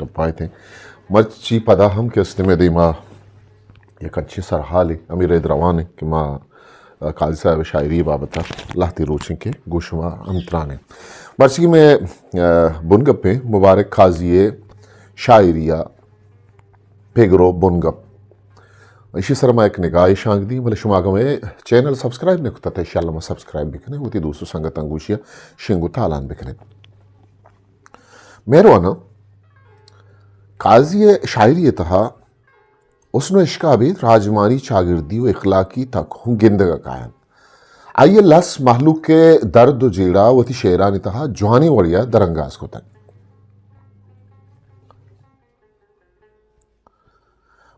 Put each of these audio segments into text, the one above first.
गप्पाएं थे मर्ची पदा हम के में दी माँ एक अच्छी सरहाली अमीर द्रवाने कि माँ काजी साहब शायरी बाबता लाती रोचिंग के गुशमा अंतराने मर्ची में बुनगप मुबारक खाजिए शायरिया पेगरो बुनगप इसी सरमा एक निगाह शांग दी भले शुमाग में चैनल सब्सक्राइब नहीं होता था शाला में सब्सक्राइब बिकने होती दोस्तों संगत अंगूशिया शिंगु तालान बिकने मेहरबाना काजी शायरी तहा उसने इश्क आबिद राजमानी चागिर्दी व इखलाकी तक हूँ गिंदगा कायन आइए लस महलूक के दर्द जेड़ा वती शेरानी तहा जवानी वड़िया दरंगाज को तक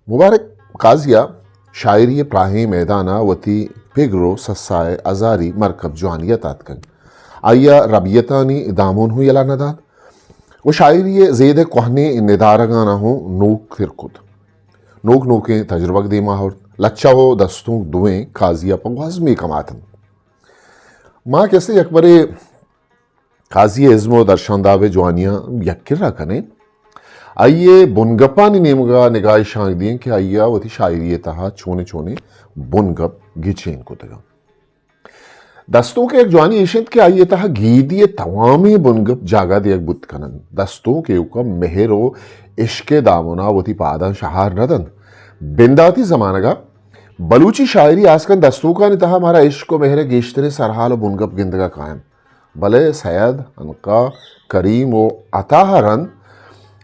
मुबारक काजिया शायरी प्राही मैदाना वती पिगरो सस्साए अजारी मरकब जवानियत आतकन आइया रबियतानी दामून हुई अला नदाद वो शायरी ज़ेद कोहने निदारगाना हो नोक फिरकुद नोक नोके तजुर्बक दे माहौर लच्चा हो दस्तों दुएं काजिया पंगवाज में कमातन माँ कैसे अकबरे काजी इज़्मो दर्शांदावे जवानियाँ यक्किर कने आइए बुनगपानी नेमगा निगाह शांग दिए कि आइया वती शायरी तहा छोने छोने बुनगप गिचेन को तगा दस्तों के एक जवानी इशित के आइए तहा गीदिए तवामी बुनगप जागा दे एक बुत कनन दस्तों के उका मेहरो इश्के दामुना वती पादा शहार नदन बिंदाती जमानगा बलूची शायरी आसकन दस्तों का ने तहा हमारा इश्क को मेहरे गेश्तरे सरहाल बुनगप गिंदगा कायम भले सैयद अनका करीम व अताहरन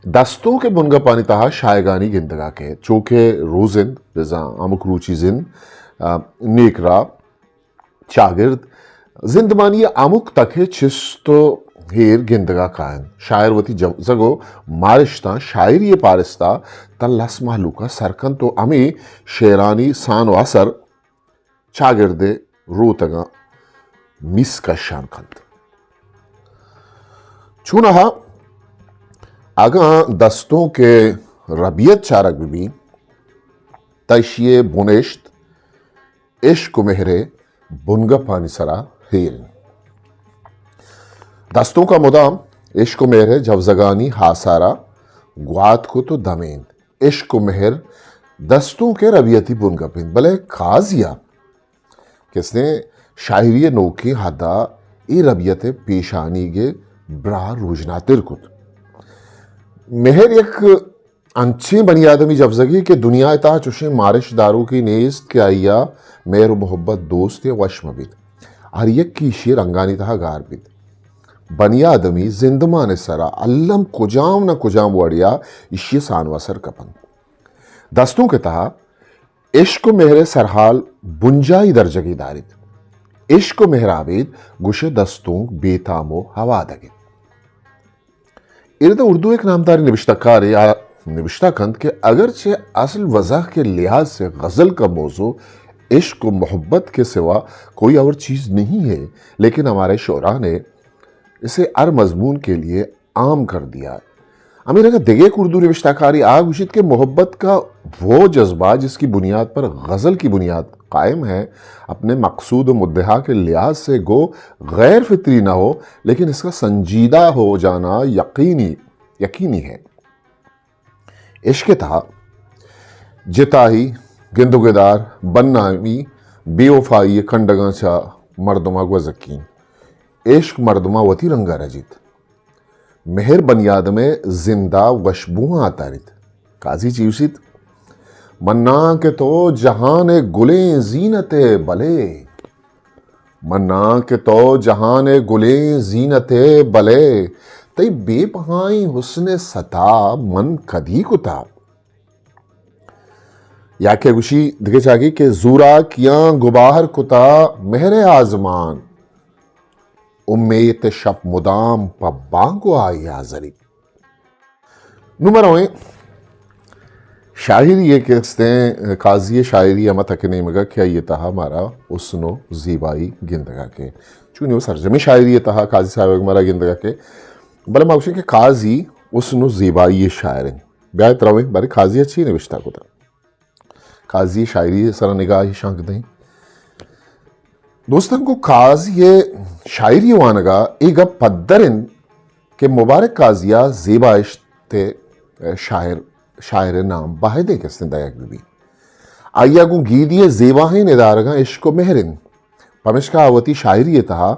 दस्तों के बुनगपानी तहा शायगानी गिंदगा के चोखे रोजिन बिजा अमुक रूची जिन नेकरा चागिर्द जिंदमानी अमुक तक चिस्तो हेर गिंदगा कायन शायर वती जगो मारिश्ता शायरी पारिस्ता तल्लस महलूका सरकन तो अमी शेरानी सान वासर चागिर्दे रोतगा मिस का शान खंत चुनाहा आगा दस्तों के रबियत चारक भी तैशिए बुनेश्त इश्क मेहरे बुनगपानी सरा हेल दस्तों का मुदाम इश्क मेहर जवजगानी हासारा ग्वात को तो दमेन इश्क मेहर दस्तों के रबियती बुनगपिन भले काजिया किसने शायरी नोकी हदा ई रबियत पेशानी के ब्रा रोजना तिरकुत मेहर एक अंछे बनी आदमी जबजगी के दुनिया ता चुशे मारिश दारू की नेस्त के आइया मेहर मोहब्बत दोस्त या वशमबिद हर एक की शेर अंगानी तहा गारबिद बनी आदमी जिंदमान सरा अल्लम कुजाम न कुजाम वड़िया इश्य सानवासर कपन दस्तों के तहा इश्क मेहरे सरहाल बुंजाई दर्जगी दारिद इश्क मेहराबिद गुशे दस्तों बेतामो हवा दगे इर्द उर्दू एक नामदारी निविश्ताकार या निविश्ताकंद के अगरचे असल वजह के लिहाज से गज़ल का मौजू इश्क व मोहब्बत के सिवा कोई और चीज़ नहीं है लेकिन हमारे शोरा ने इसे अर मजमून के लिए आम कर दिया है अमीर अगर दिगेक उर्दू निविश्ताकारी आग उशित के मोहब्बत का वो जज्बा जिसकी बुनियाद पर गज़ल की बुनियाद कायम है अपने मकसूद व मुद्दहा के लिहाज से गो गैर फितरी ना हो लेकिन इसका संजीदा हो जाना यकीनी है इश्क था जिताही गिंदुगेदार बन्नामी बेवफाई खंडगा चा मर्दमा गुजकीन इश्क मर्दमा वती रंगा रजित मेहर बनियाद में जिंदा वशबुआ आतारित काजी चीवसित मन्ना के तो जहान गुले जीनते बले मन्ना के तो जहान गुले जीनते बले तई बेपहाई हुस्ने सता मन कदी कुता या के गुशी दिखे चागी के जूरा किया गुबाहर कुता मेहरे आजमान उम्मीद शप मुदाम पब्बांगो आई हाजरी नुमरों शायरी ये कहते हैं काजी शायरी अमा तक नहीं मगा क्या ये तहा हमारा उसनो जीबाई गिंदगा के चूनी वो सरजमी शायरी ये तहा काजी साहब हमारा गिंदगा के बल माउशी के काजी उसनो जीबाई ये शायर ब्याह तरवे बारी काजी अच्छी निविश्ता को था काजी शायरी सर निगाह शांक दें दोस्तों को काजी शायरी वानगा एक पद्दरिन के मुबारक काजिया जेबाइश ते शायर नाम बाहिदे किसने दयाक भी आइया गु गीदिये जेबाही निदारगा इश्को मेहरिन पमिश्का आवती शायरी तहा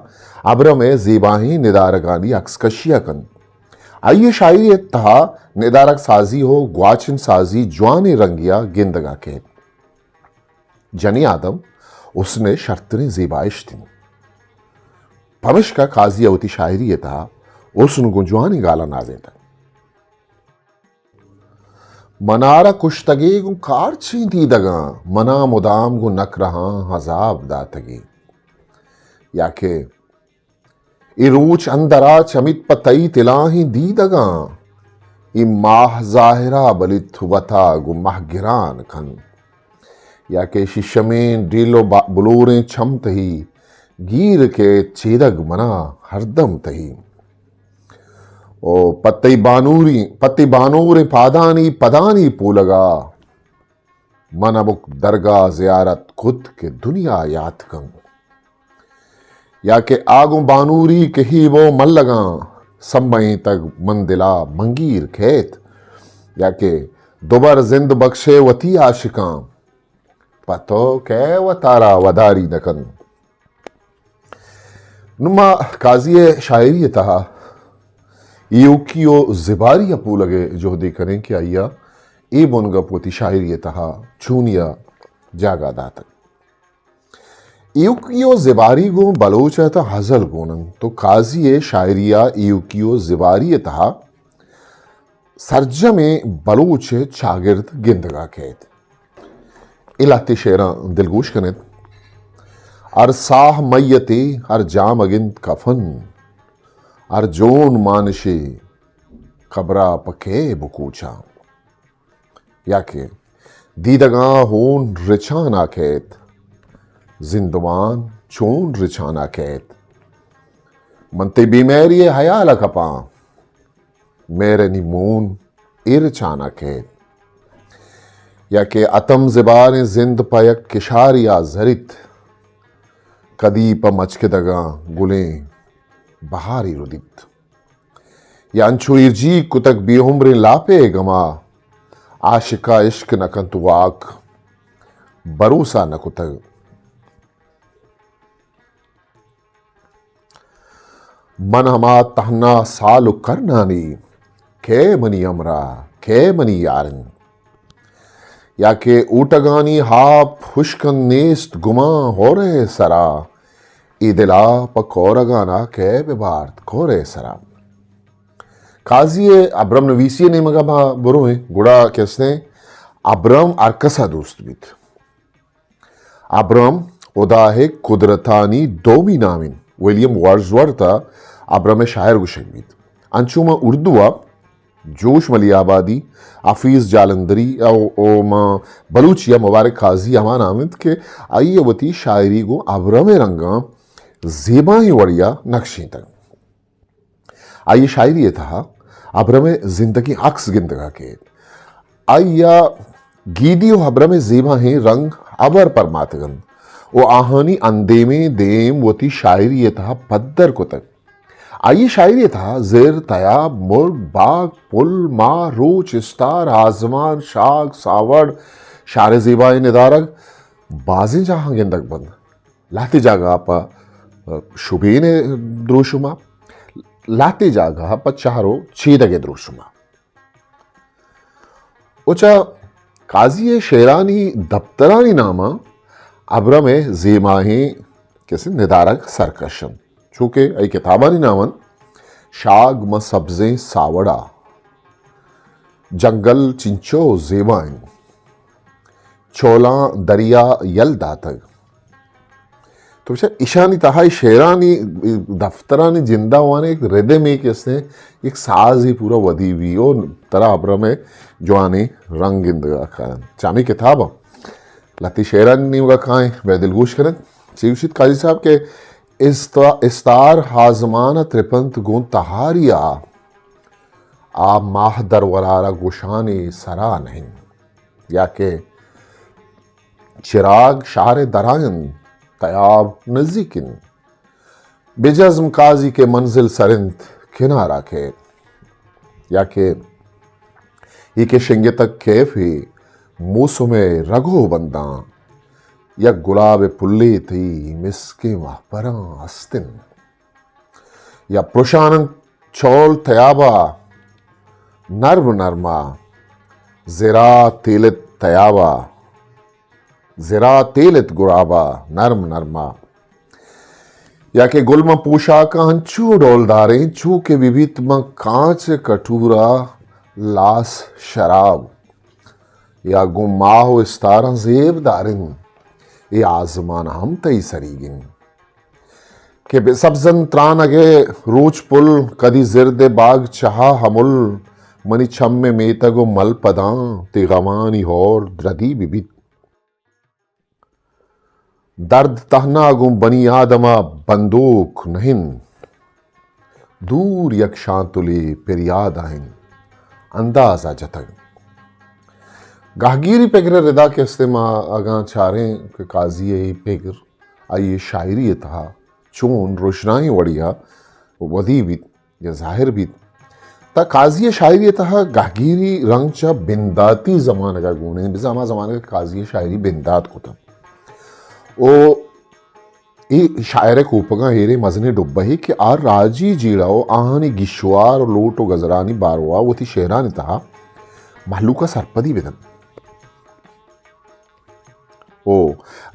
अब्रम जेबाही निदारगानी अक्सकशिया कन आइए शायरी तहा निदारक साजी हो ग्वाचिन साजी ज्वानी रंगिया गिंदगा के जनी आदम उसने शर्तने जेबाइश थी पमिश्का काजी आवती शायरी तहा उसन गुंजवानी गाला नाजे तक मनारा कुश्तगे गु कारची थी दगा मना मुदाम गु नक रहा हजाब दातगी याके इरूच अंदरा चमित पतई तिलाही दी दगा इ माह जाहिरा बलित वता गु महगिरान खन याके शिशमें डीलो बुलोरें छम तही गीर के चेदग मना हरदम तही ओ पत्ती बानूरी पादानी पदानी पूलगा मन अबुक दरगा जियारत खुद के दुनिया याद कं या के आगो बानूरी कही वो मन लगा सम्मई तक मंदिला मंगीर खेत या के दोबर जिंद बख्शे वती आशिका पतो कै व तारा वदारी नकन नुमा काजी शायरी तहा यूकियो जिबारी अपू लगे जो दे करें कि आइया ए बोनगा पोती शायरी तहा चूनिया जागा दातक यूकियो जिबारी गो बलोचा था हजल गोनन तो काजी शायरिया यूकियो जिबारी तहा सरजा में बलोचे चागिर्द गिंदगा कैद इलाती शेरा दिलगोश कनेत अरसाह मैयते हर जाम अगिंद कफन अर्जोन मानशे खबरा पके बुकूचा याके दीदगा होन रिछान आखेत जिंदवान चोन रिछान आखेत मनते बीमारी हयाल कपा मेरे निमून इरछान आखेत याके अतम जिबान जिंद पयक किशारिया जरित कदी प मचके दगा गुलें बहारी रुदित यांचो इर्जी कुतक बेउम्र लापे गमा आशिका इश्क न कंतु वाक भरोसा न कुतक मन हमा तहना सालु करनानी खे मनी अमरा खे मनी यारन या के ऊटगानी हाप हुश्कन नेस्त गुमा हो रहे सरा ईदिला पकोरगाना के बेबार्त कोरे सरा काजी अब्रम नवीसी ने मगा बुरो है गुड़ा किसने अब्रम अरकसा दोस्त बीत अब्रम उदा है कुदरतानी दोमी नामिन विलियम वर्ड्सवर्थ अब्रम शायर गुशक बीत अंशुमा उर्दुआ जोश मलियाबादी हफीज जालंधरी बलूचिया मुबारक काजी अमान आमिद के आइए वती शायरी गो अब्रम रंगा जेबा ही वड़िया नक्शी तक आइए शायरी था अब्रम जिंदगी अक्स गिंदगा के आइया गीदियो अब्रम जेबा ही रंग अबर पर मातगन वो आहानी अंदे में देम वती शायरी था पद्दर को तक आइए शायरी था जेर तयाब मुर्ग बाग पुल मा रोच इस्तार आजमान शाग सावड़ शार जेबा निदारक बाजी जहां गिंदक बंद लाती जागा आप शुभेन द्रोशुमा लाते जागा पचारो छेदगे द्रोशुमा उचा काजी शेरानी दफ्तरानी नामा अब्रम जेमाही कैसे निदारक सरकशम चूंकि आई किताबानी नामन शाग म सब्जें सावड़ा जंगल चिंचो जेबाइन चोला दरिया यल दातग तो ईशानी तहा शेरानी दफ्तरानी जिंदा हुआ एक हृदय में कैसे एक साज ही पूरा वदी हुई और तरह अब्र में जवानी रंग गिंदगा खान चामी किताब लती शेरानी नहीं होगा खाएं वह दिलगोश करें चीवशित काजी साहब के इस्तार हाजमान त्रिपंत गुण तहारिया आ माह दरवरारा गुशानी सरा नहीं या के चिराग शार दरायन तयाब नजदीकिन, बेजज्म काजी के मंजिल सरिंद किनारा के, या के ही के शिंगे तक कैफ ही मौसुमे रगो बंदा, या गुलाब पुल्ली थी मिसके वाह परा अस्तिन, या प्रोशानन चौल तयाबा नर्म नरमा, ज़रा तेलित तयाबा ज़रा तेलित गुराबा नर्म नरमा, या के गुलम पोशा का हंचू डोलदारे चू के विभित म कांच कटूरा लास शराब, या गुमाहो इस्तारा जेब दारिन ये आजमान हम तई सरीगिन, के बेसब्जन त्रान अगे रोच पुल कदी जिरदे बाग चाहा हमुल, मनी छम में मेतगो मल पदा ते गमानी होर द्रदी बिबित, दर्द तहना गुम बनी आदमा बंदूक नहिन, दूर यक शांतुली पिरियाद आहिन अंदाजा जतग, गाहगीरी पेगर रिदा के इस्तेमा अगा चारे के काजी पेगर आई शायरी था चोन रोशनाई वड़िया वदी भी या जाहिर भी ता काजी शायरी था गाहगीरी रंग चा बिंदाती जमाने का गुण है, बिजा जमाने का काजी शायरी बिंदात को था ओ ये शायर कूपगा हेरे मजने डुब्बही कि आर राजी जीड़ाओ आहानी गिश्वार लोटो गजरानी बारवा वो थी शेरानी तहा महलूका सरपदी बेदन ओ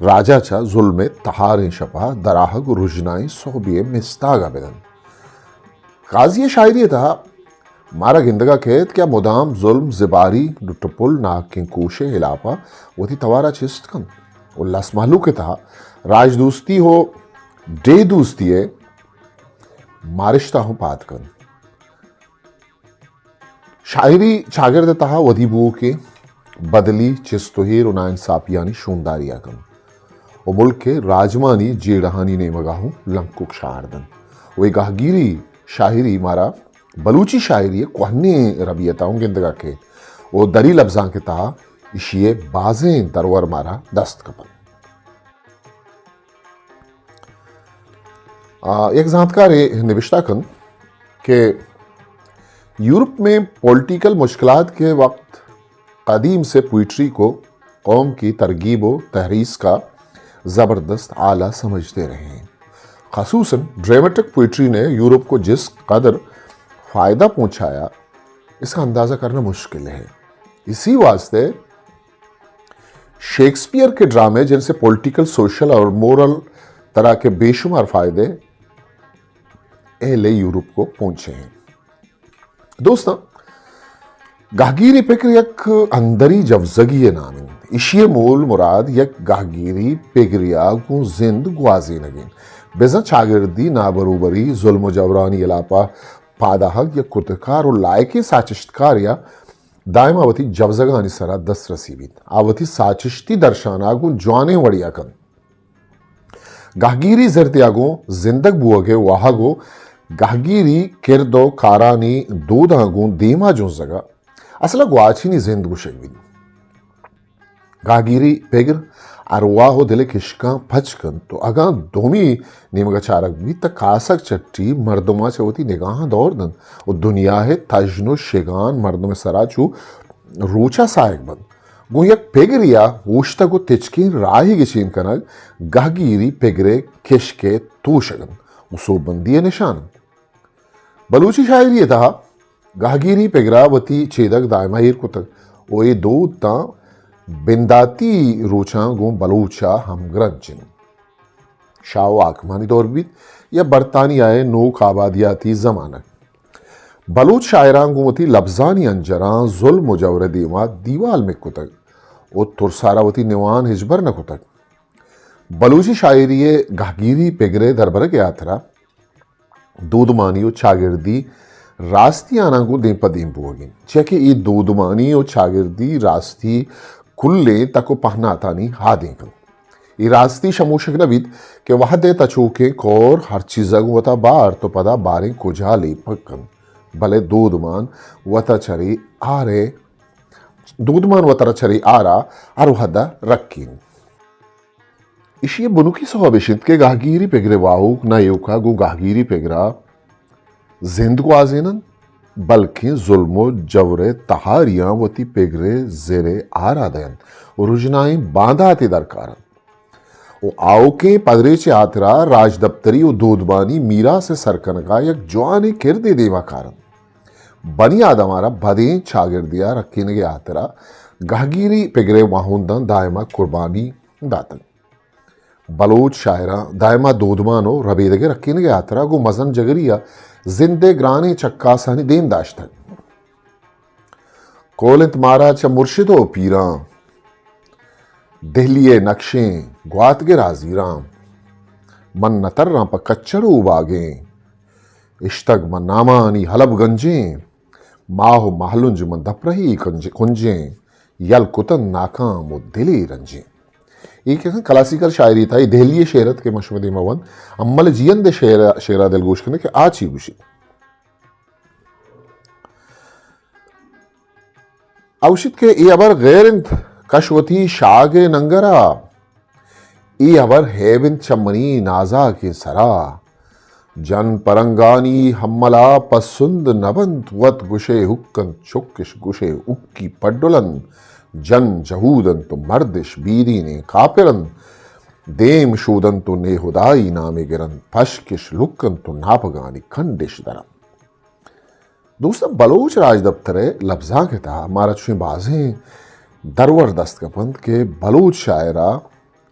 राजा चा जुल्मे तहारें शपा दराहग रुजनाई सोहबिये मिस्तागा बेदन, काजी शायरी तहा मारा गिंदगा खेत क्या मुदाम जुल्म जिबारी डुटपुल नाक के कोशे हिलापा वो थी तवारा चिस्त कन उल्लास महलू के तहा राजदूस्ती हो डे दूस्ती है मारिश्ता हो पात कन, शायरी शागिर्द तहा वदीबू के बदली चिस्तोहीर उना इंसाफ यानी शूंदारिया कन, और मुल्क के राजमानी जेड़हानी ने मगाहू लंकुक शारदन, वही गाहगीरी शायरी मारा बलूची शायरी कोहनी रबियताओं गिंदगा के वो दरी लफ्जां के तहा इशिये बाजें दरवर मारा दस्त कपन। एक जानकार निविश्ता कन के यूरोप में पॉलिटिकल मुश्किलात के वक्त कदीम से पोइट्री को कौम की तरगीब व तहरीस का ज़बरदस्त आला समझते रहे हैं। ख़ासूसन ड्रामेटिक पोइट्री ने यूरोप को जिस कदर फ़ायदा पहुंचाया इसका अंदाज़ा करना मुश्किल है। इसी वास्ते शेक्सपियर के ड्रामे जिनसे पॉलिटिकल, सोशल और मोरल तरह के बेशुमार फ़ायदे एहले यूरोप को पहुंचे हैं। दोस्तों, गाहगीरी पेकर यक अंदरी जवजगी नामिन इशिये मूल मुराद यक गाहगीरी पेगरिया को जिंद ग्वाजी नगिन बेजा चागिर्दी नाबरूबरी जुल्म जबरानी इलापा पादाहक या कुतकार और लायके साचिश्तकार या दायमावती जवजगानी सरा दस रसीबित आवती साचिश्ती दर्शाना गु जवाने वड़िया कन गाहगीरी जरतियागो जिंदग बुअगे वाहगो गाहगीरी किरदो कारानी दूधागो दीमा जो जगा असला ग्वाचीनी जिंदगु शेगविन गाहगीरी पेगर अरवाहो दिले किश्का फचकन तो अगा दोमी निमगा चारक भी तक कासक चट्टी मर्दमा से होती निगाह दौर दन और दुनिया है तजनो शेगान मर्दम सराचू रोचा सायक बन गो यक पेगरिया वोश्ता को तिचकी राही गिचीन कनक गाहगीरी पेगरे किश्के तूशगन उसो बंदी निशान बलूची शायरी था गाहगीरी पेगरावती छेदक दायमाहिर को तक ओए दो ता बिंदाती रोचा गो बलूचा हमग्रंचिन शाओ आकमानी दौर भी या बरतानी आए नोक आबादियाती जमानक बलूच शायरां गुमती लफ्जानी अंजरा जुल्म मुजवर दीवा दीवाल में कुतक ओ तुरसारावती निवान हिजबर न कुतक बलूची शायरी गाहगीरी पेगरे दरबर के आथरा दूधमानी और चागिर्दी रास्ती आना को दें पदीम बुआगिन चेके ये दूधमानी और चागिर्दी रास्ती कुल्ले तको पहना तानी हा देखन ये रास्ती शमूशक नबीत के वह दे तचोके कोर हर चीज़ वता बार तो पदा बारें कुजा ले पकन भले दूधमान वता चरी आरे दूधमान वतर चरी आरा और हदा रक्कीन इशिये बुनुकी सो बिशित के गाहगीरी पेगरे वाहुक ना योका गु गाहगीरी पेगरा जिंद को आजेनन बल्कि जुल्मो जवरे तहारियां वती पेगरे जेरे आरादयन रुजनाई बांधाते दरकारन वो आओ के पदरेचे आतरा राज दप्तरी व दूधबानी मीरा से सरकन का एक जवानी किरदे देवा कारण बनी आदमारा भदे छागिरदिया रखीने के आतरा गहगीरी पेगरे वाहुंदन दायमा कुर्बानी दातन बलोच शायरा दायमा दूधमानो रबेदगे रखीने के आतरा गो मजन जगरिया जिंदे ग्राने चक्का सानी देम दाश्तन कोलित मारा च मुर्शिदो पीरा दहलिए नक्शें ग्वात के राजीराम मन नतर्रा पर कच्चड़ू बागे इश्तग मन नामानी हलब गंजें माह महलुंज मन दपरही कुंजें यल कुतन नाकाम वो दिली रंजें। एक क्लासिकल शायरी था दहलिए शेरत के मशमदी मवन अम्मल जियन दे शेरा दिल गोश के आची गुशी औशित के ये अबर गैर कशवती शागे नंगरा ई अबर हेबिन चमनी नाजा के सरा जन परंगानी हम्मला पसुंद नबंत वत गुशे हुक्कन चुक्किश गुशे उक्की पड्डुलन जन जहूदन तो मर्दिश बीरी ने कापिरन देम शूदन तो नेहुदाई नामे गिरन फशकिश लुक्कन तो नापगानी खंडिश दरन। दोस्तों बलोच राज दफ्तर लफ्जा के था हमारा चुने बाजें दरवर दस्त कपंत के बलूच शायरा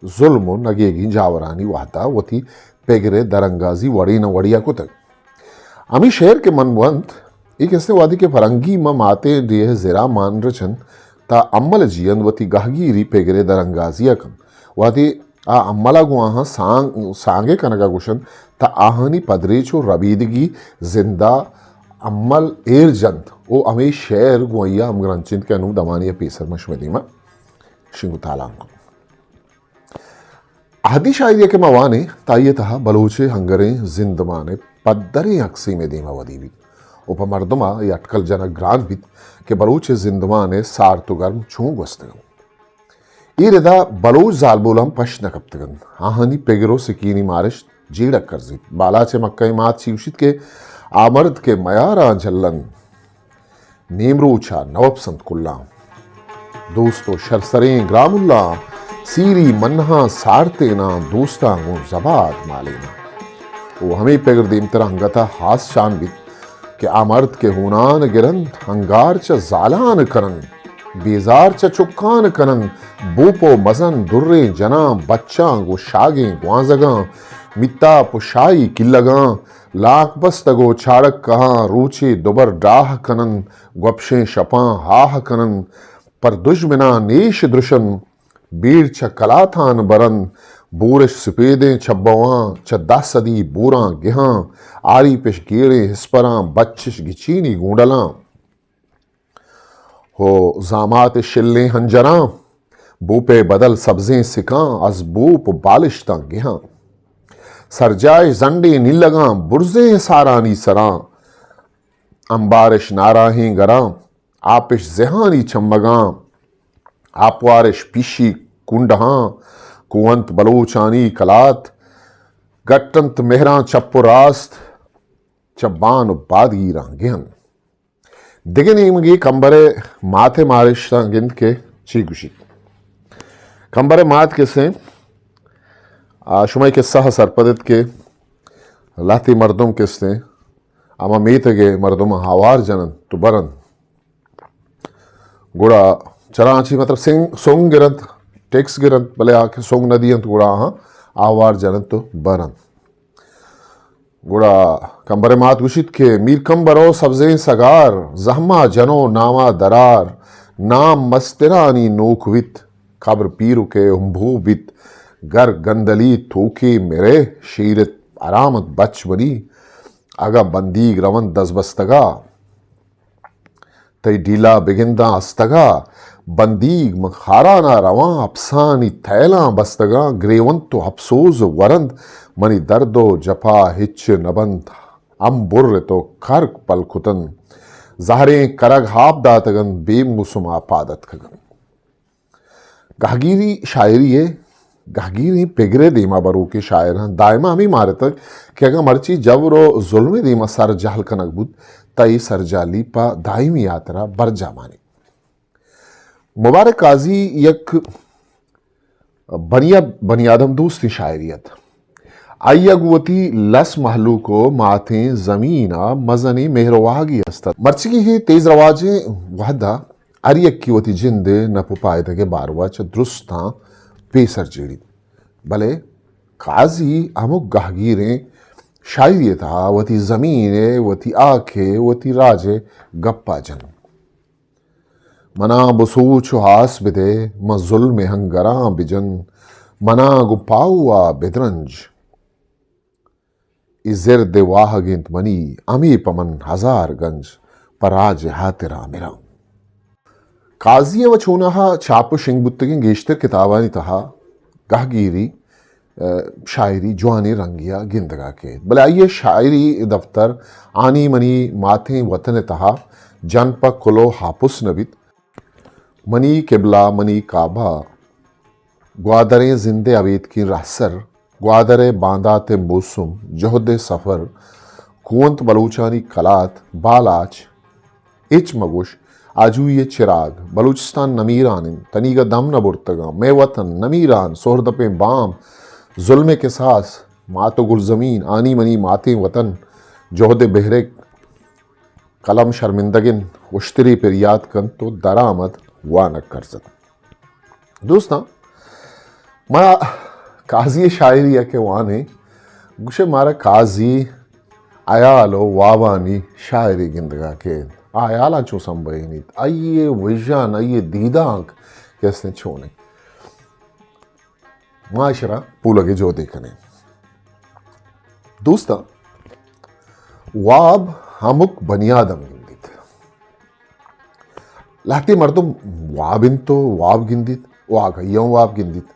जुल्म नगेगी जावरानी वाहता वती पेगरे दरंगाजी वड़ी न वड़िया को तक अमी शेर के मनवंत एक ऐसे वादी के फरंगी म माते दिए जेरा मान रचन ता अम्मल जियन वती गहगीरी पेगरे दरंगाजिया कम वादी आ अम्मला गुआहा सांगे कनगा गुशन ता आहनी पदरेचो रबीदगी जिंदा अम्मल एर जंत ओ अमे शेर गुआइया अमग्रंचिंत के अनु दमानिया पेसर मशमदीमा शिंगु तालांग आदि शायरी के मवाने ताये तहा बलोचे हंगरे जिंदमाने पद्दरे अक्सी में दीमा वदीवी उपमर्दमा या अटकल जनक ग्रान बित के बलोचे जिंदमाने सार तो गर्म छूंग वस्तगम ये रदा बलोच जालबोलम पश न कप्तगन आहनी पेगरो सिकीनी मारिश जीड़क करजी बालाचे मक्का मात शिवशित के आमर्द के मयारा जल्लन नेमरूछा नवब संत कुल्ला दोस्तों शरसरें ग्रामुल्ला सीरी मन्हा सारते ना दोस्ता गो जबात मालेना वो हमें पेगर देमतरा हंगता हास शान बित के आमर्द के हुनान गिरन हंगार च जालान करन बेजार च चुक्कान करन बोपो मजन दुर्रे जना बच्चा गो शागे ग्वाजगा मित्ता पुशाई किल्लगा लाख बस्तगो छाड़क कहाँ रूचे दुबर डाह कनन ग्वपशें शपां हाह कनन पर दुश्मना नेश दृशन बीर छ कलाथान बरन बूरश सपेदें छब्बवां छ दासदी बूरा गेहां आरी पेश गेड़े हिस्परां बच्चिश गिचीनी गूंडलां हो जामात शिल्ले हंजरां बूपे बदल सब्जें सिकां अज बूप बालिश्ता गेहां सरजाय जंडे नीलगा बुरजे सारानी सरा अंबारिश नाराही गरा आपिश जहानी छम्मगा आपवारिश पीशी कुंडहा कुवंत बलोचानी कलात गट्टंत मेहरा चप्पुरास्त चब्बान बादगीरा गेहन दिगनीमगी कंबरे माथे मारिश गिंद के चीगुशी कंबरे मात के से शुमाई के सह सरपदत के लाती मर्दम किसने अमा मीतगे मर्दम हावार जनन तो बरन गुड़ा चराची मतलब सिंग सोंग गिरंत टेक्स गिरंत भले आके सोंग नदियंत गुड़ा हाँ आवार जनन तो बरन गुड़ा कंबरे मात गुशित के मीर कंबरो सब्जें सगार जहमा जनो नामा दरार नाम मस्तिरानी नोकवित खबर पीरु के उम्भू बित गर गंदली थूकी मेरे शीरत आरामत बच बनी आगा बंदीग रवन दस बस्तगा तई डीला बिगिंदा अस्तगा बंदीग मखारा ना रवा अफसानी थैला बस्तगा ग्रेवंत तो अफसोस वरंद मनी दर्दो जफा हिच नबंत अम बुर्र तो कर्क पल खुतन जहरे करग हाप दातगन बेमुसुमा पादत खगन गहगीरी शायरी है गहगीरी पिगरे दीमा बरू के शायर दायमा हमी मारे तक कि अगर मर्ची जब रो जुल्म दीमा सर जहल कनक बुद तई सर जाली पा दायमी यात्रा बरजा मानी। मुबारक काजी यक बनियादम दोस्ती शायरियत आई अगुवती लस महलू को माथे जमीना मजनी मेहरवागी अस्तर मर्ची ही तेज रवाजे वहदा अरियक की वती जिंद न पुपायत के बारवा च दुरुस्ता पेसर जेड़ी भले काजी अमुक गहगीरें शायरी था वती जमीने वती आखे वती राजे गप्पा जन मना बसूच हास बिदे म जुल्म हंगरा बिजन मना गुपाउआ बिदरंज इजर दे वाह गिंत मनी अमी पमन हजार गंज पराज हातिरा मेरा काजी व छोना छाप शिंग बुत्तगिन गेश्तर किताबानी तहा गहगीरी शायरी जवानी रंगिया गिंदगा के भले आइए शायरी दफ्तर आनी मनी माथे वतन तहा जनप कुलो हापुस नबित मनी किबला मनी काबा ग्वादरे जिंदे अवेद की रासर ग्वादरे बांदाते मौसम जहद सफ़र कुवंत बलूचानी कलात बालाच इच मगुश आजू ये चिराग बलूचिस्तान नमीरान तनीगा दम न बुरतगा मैं वतन नमीरान सोहरदपे बाम जुल्मे के सास मातो गुलजमीन आनी मनी माते वतन जोहद बहरे कलम शर्मिंदगिन उश्तरी पर याद कन तो दरामद वानक कर सक दोस्ता मारा काजी शायरी के वाने गुशे मारा काजी आयालो वावानी शायरी गिंदगा के आयाला चो संभयनीत आइए विजन आइए दीदांक कैसे छोने माशरा पूलगे जो देखने दोस्ता वाब हमुक बनियादम गिंदित लाते मर्दम वाबिन तो वाब गिंदित वागयम वाब गिंदित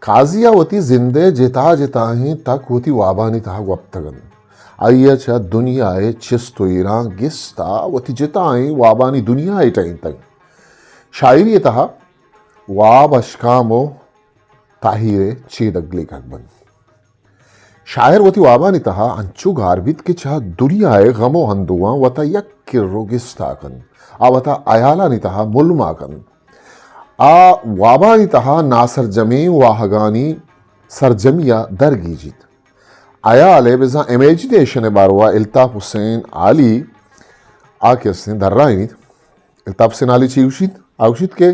काजिया वती जिंदे जिता जिताही तक होती वाबानी तहा वप्तगन आइया छ दुनिया चिस्तो इरा गिस्ता वती जिताई वाबानी दुनिया टाइन तक शायरी तहा वाब अशकामो ताहिरे चेदगले ककबन शायर वती वाबानी तहा अंचु गारबित के छा दुनिया गमो हंदुआ वता यक किर्रो गिस्ताकन आ वता आयाला नि तहा मुलमाकन आ वाबानी तहा नासर जमे वाहगानी सरजमिया दरगीजित आया आले बेजा इमेजिनेशन बारवा इल्ताफ हुसैन आली आके उसने दर्राइनित इल्ताफ हुसैन आली चीउशित आउशित के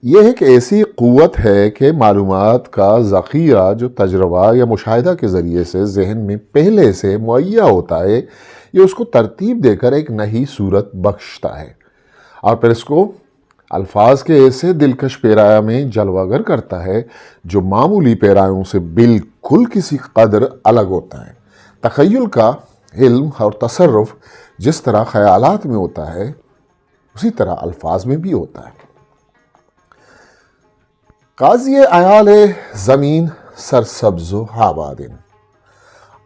ये एक ऐसी क़ुव्वत है कि मालूमात का ज़ख़ीरा जो तजर्बा या मुशाहिदा के ज़रिए से जहन में पहले से मुहैया होता है ये उसको तरतीब देकर एक नई सूरत बख्शता है और फिर इसको अल्फाज के ऐसे दिलकश पैराया में जलवागर करता है जो मामूली पैरायों से बिल्कुल किसी कदर अलग होता है। तख़य्युल का इल्म और तसर्रुफ़ जिस तरह ख़यालात में होता है उसी तरह अल्फाज में भी होता है। काज़ी आयाल ज़मीन सरसब्ज़ो आबादिन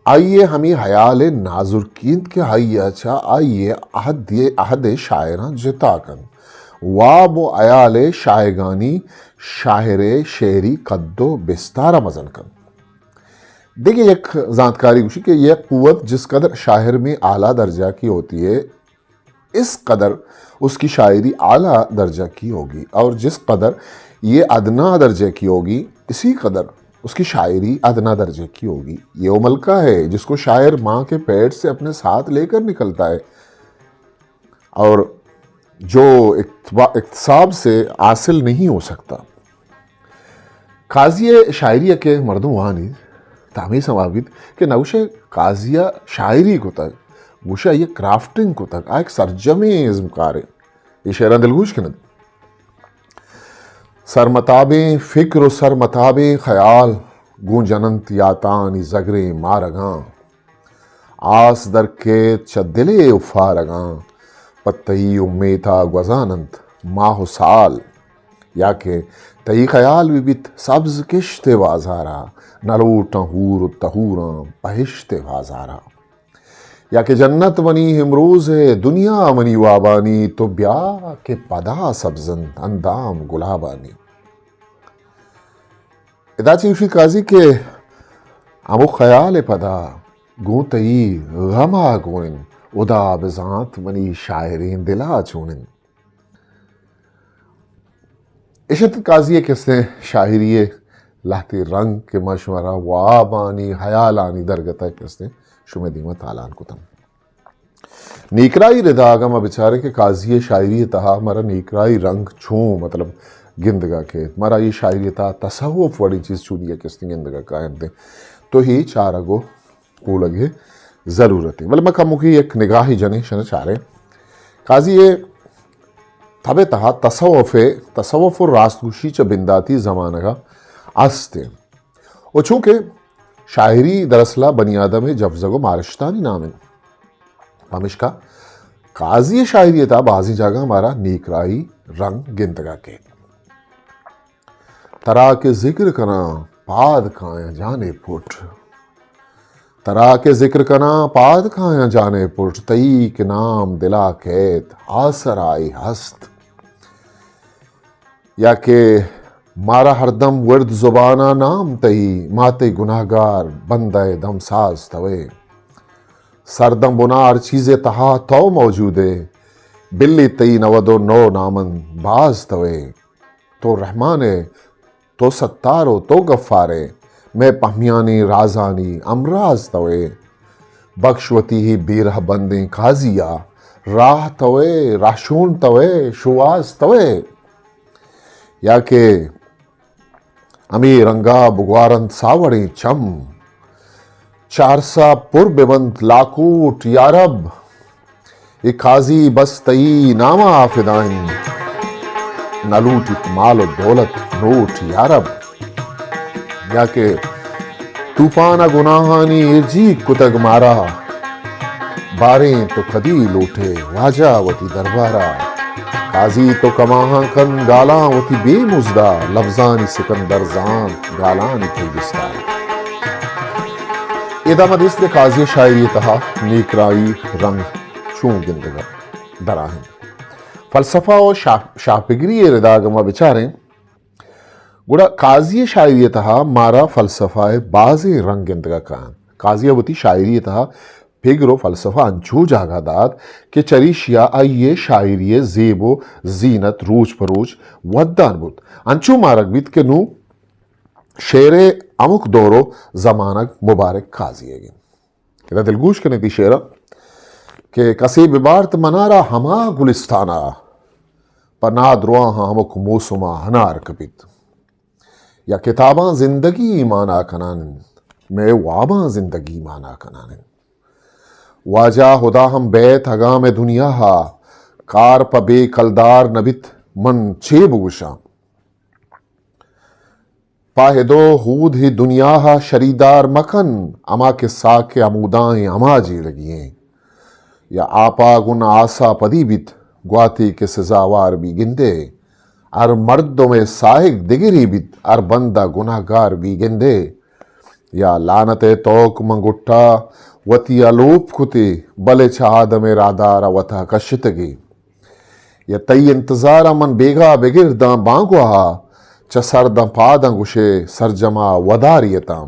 आइए हमें हयाल नाजुरकीन के हाइया अच्छा आइए अहद शायरा जिताकन वाब आयाल शायगानी शाहरे शेरी कद्दो बिस्तारा मजन कन। देखिए एक जानकारी उसी कि यह क़ुव्वत जिस कदर शायर में आला दर्जा की होती है इस कदर उसकी शायरी आला दर्जा की होगी और जिस कदर ये अदना दर्जे की होगी इसी कदर उसकी शायरी अदना दर्जे की होगी। ये वो मलका है जिसको शायर माँ के पेट से अपने साथ लेकर निकलता है और जो इक्तसाब से हासिल नहीं हो सकता। काजिया शायरी के मर्दों वानी तामी समावित के नौशे काजिया शायरी को तक गुशा ये क्राफ्टिंग को तक एक सरजमे इज़्मकार है ये शेरा दिलगुश के नद सरमताबे फ़िक्र सरमताबे ख़याल गूंजनंत यातानी ज़गरे मारगां आस दर के चदिले उफ़ारगां पत्तई उम्मेता गजानंत माह साल या के तई ख़याल विबित सब्ज़ किश्ते बाज़ारा नलो टहूर तहूरा बहिश्ते बाज़ारा या के जन्नत बनी हिमरोज़ है दुनिया मनी वाबानी तो ब्या के पदा सब्ज़न अंदाम गुलाबानी। इदाची उशी काजी के अमु ख्याल पदा गूतई गमा गोइन उदा बिजात मनी शायरीन दिला चूनिन। इशत काजी किसने शायरी लाती रंग के मशवरा वाबानी हयालानी दरगता किसने शुमे दीमा तालान कुतम नीकराई रिदागम बेचारे के काजी शायरी तहा मरा नीकराई रंग छू मतलब गिंदगा के मरा ये शायरी था तसव्वुफ बड़ी चीज़ चुनिए किसने गिंदगा का दे तो ही चार अगो को लगे ज़रूरत है मतलब मैं मुखी एक निगाह ही जने शन चारे काजी ये तबे तहा तसव्वुफ रास्तगुशी च बिंदाती ज़माना का आस्ते वो चूँकि शायरी दरअसला बनी आदम है जब जगो मारिश्तानी नाम है हमिश्का काजी शायरी था बाजी जगह हमारा नीकराई रंग गिंदगा के तरा के जिक्र करा पाद खाया जाने पुट तरा के जिक्र करा पाद खाया जाने पुट तई के नाम दिला कैद आसर आई हस्त या के मारा हरदम वर्द जुबाना नाम तई माते गुनाहगार बंदे दम साज तवे सरदम बुनार चीज़े तहा तो मौजूदे बिल्ली तई नवदो नो नामन बाज तवे तो रहमाने तो सत्तारो तो गफ्फारे मैं पहमियानी राजानी अमराज तवे बख्शवती ही बीरह बंदे काजिया राह तवे राशून तवे शुआज तवे या के अमी रंगा बुगवारंत सावड़ी चम चारसा पुर बेबंत लाकूट यारब ये काजी बस तई नामा आफिदाइन नलूट माल दौलत नोट यारब या के तूफाना गुनाहानी इर्जी कुतग मारा बारें तो कदी लूटे वाजावती दरबारा काजी तो कमाहा कन गालावती बेमुजदा लफ्जानी सिकंदर जान गालानी खुलगिस्ता इदा मदिस के काजी शायरी तहा नीकराई रंग छू गिंदगा दराहिन फलसफा और शाहपिगरी रिदागमा बेचारे गुड़ा काजी शायरी तहा मारा फलसफा बाजी रंग गिंदगा कान काजियावती शायरी तहा फिगरो फलसफा अंचू जागादात के चरिशिया आइये शायरी जेबो जीनत रूज परोज वद्दान बुत अंचू मारक बीत के नू शेरे अमुक दोरो जमानक मुबारक काजिएगिन इदा दिलगूश के नती शेरा के कसी बिबारत मनारा हमा गुलिस्ताना पना द्रुआ हमक मौसुमा हनार कबित या किताबा जिंदगी माना कनान मैं वाबा जिंदगी माना कनान वाजा खुदा हम बैत हगा में दुनिया हा कार पबे कलदार नबित मन चेबूशा पाहिदो हूद ही दुनिया हा शरीदार मकन अमा के साके अमूदाएं अमा जी लगिए या आपा गुन आसा पदी बित ग्वाती के सजावार भी गिंदे अर मर्दों में साहिक दिगिरी बित अर बंदा गुनाहगार भी गिंदे या लानते तोक मंगुट्टा वती अलोप कुते बले छाद में रादारा वथा कशितगी या तई इंतजारा मन बेगा बेगिर दा बांगुहा चसर दा पादा गुशे सरजमा वदारियता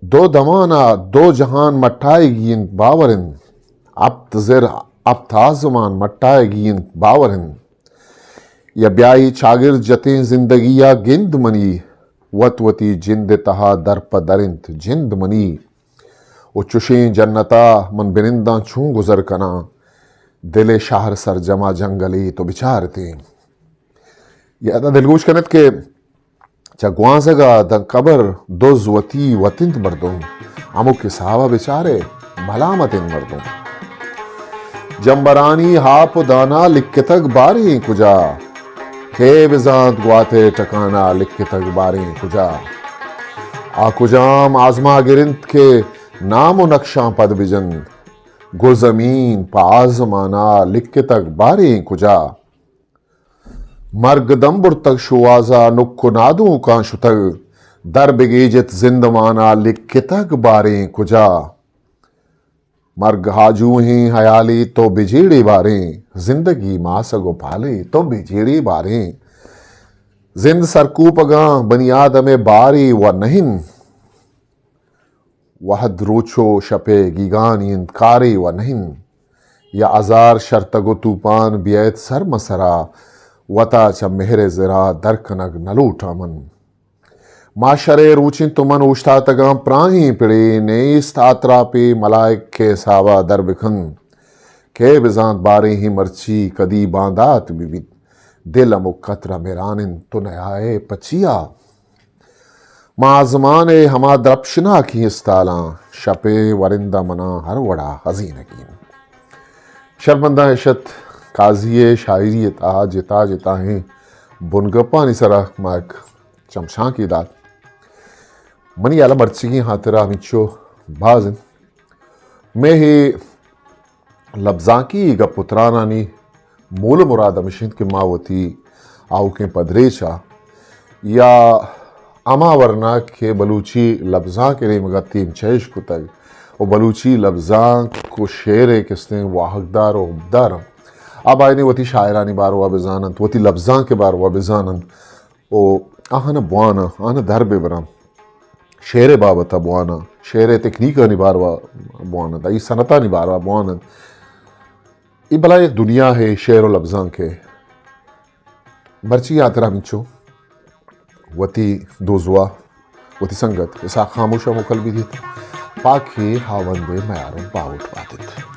दो दमाना दो जहान मट्टाएगी बावरिन अब तजर अब ताजमान मट्टाएगी बावरिन या ब्याई चागिर जतें जिंदगिया गिंद मनी वतवती जिंद तहा दरप दरिंत जिंद मनी वो चुशें जन्नता मन बिनिंदा छू गुजर कना दिले शाहर सर जमा जंगली तो बिचारते या दिलगोश कनत के चगवाजगा द कबर दोज वती वतिंत मर्दों अमुक के साहबा बेचारे भलामतिन मर्दों जंबरानी हाप दाना लिख तक बारी कुजा हे बिजात ग्वाते टकाना लिख तक बारी कुजा आकुजाम आजमा गिरिंत के नामो नक्शा पद बिजन गो जमीन पाजमाना लिख तक बारी कुजा मर्ग दम्बुर तक शुआजा नुक्को नादू का शुतग दर बिगेजत जिंदमाना लिख तक बारी कुजा मर्ग हाजू ही हयाली तो बिजेड़े बारे जिंदगी मासगो पाले तो बिजेड़े बारे जिंद सरकूपगा बनियादम बारी व नहिन वहद रोचो शपे गीगान कारी व नहिन या अजार शर्तगो तूफान बियत सर मसरा वता च मेहरे जरा दरकनग नलूटा मन माशरे रूचिन तुमन उश्तातगां प्राही पिड़े नेस्त आत्रा पे मलाइक के सावा दर बिखन के बिजांत बारे ही मर्ची कदी बांदात बिबित दिल मुकतरा मेरानिन तो नयाए पचिया माजमान हमा द्रपशना की इस्ताला शपे वरिंदा मना हर वड़ा हजीन की शर्मंदा इशत काजिए शायरी ता जिता जिता हैं बुनगपा निसरा माक चमशा की दात मनी याला मर्ची हातरा मिचो बाजन मैं ही लफ्जा की गपुत्रानी मूल मुराद मिशिंद के मावती आउ के पदरेचा या अमा वरना के बलूची लफ्जा के लिए मगा तीम चेश को तक वो बलूची लफ्जा को शेर किसने वाहकदार और उबदार अब आए ने वती शायरानी बार वा बेजानंत वती लफ्जा के बार वा बेजानंत ओ आहन बुआना आना दर बेबरम शेर बाबता बुआना शेर तकनीका निबार वा बुआना दा सनता निबार वा बुआना ये भला एक दुनिया है शेर और लफ्जा के मर्ची यात्रा मिचो वती दोजुआ वती संगत ऐसा खामोशा मुकल भी थी पाखी हावन बे मैारों पाउट पाते थे।